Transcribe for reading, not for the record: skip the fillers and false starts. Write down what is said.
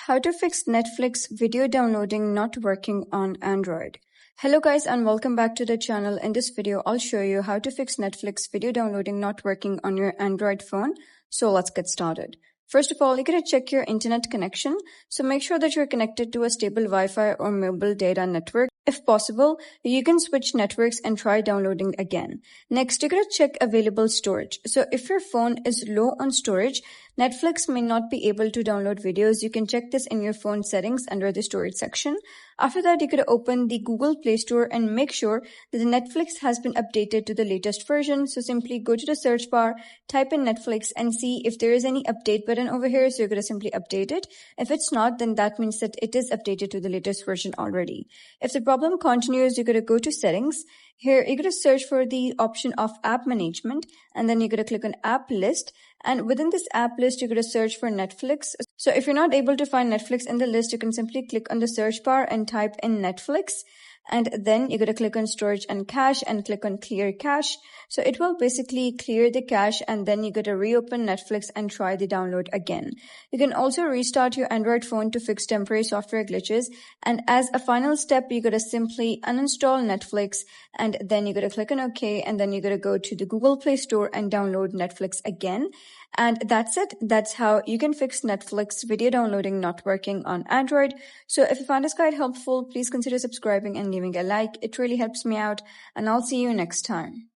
How to fix Netflix video downloading not working on Android. Hello guys and welcome back to the channel. In this video, I'll show you how to fix Netflix video downloading not working on your Android phone. So let's get started. First of all, you're going to check your internet connection. So make sure that you're connected to a stable Wi-Fi or mobile data network. If possible, you can switch networks and try downloading again. Next, you're going to check available storage. So if your phone is low on storage, Netflix may not be able to download videos. You can check this in your phone settings under the storage section. After that, you could open the Google Play Store and make sure that the Netflix has been updated to the latest version. So simply go to the search bar, type in Netflix and see if there is any update button over here. So you're going to simply update it. If it's not, then that means that it is updated to the latest version already. If the problem continues, you're going to go to settings. Here, you're going to search for the option of app management, and then you're going to click on app list. And within this app list, you're going to search for Netflix. So if you're not able to find Netflix in the list, you can simply click on the search bar and type in Netflix. And then you're going to click on storage and cache and click on clear cache. So it will basically clear the cache, and then you're going to reopen Netflix and try the download again. You can also restart your Android phone to fix temporary software glitches. And as a final step, you're going to simply uninstall Netflix, and then you're going to click on OK, and then you're going to go to the Google Play Store and download Netflix again. And that's it. That's how you can fix Netflix video downloading not working on Android. So if you found this guide helpful, please consider subscribing and leaving a like. It really helps me out, and I'll see you next time.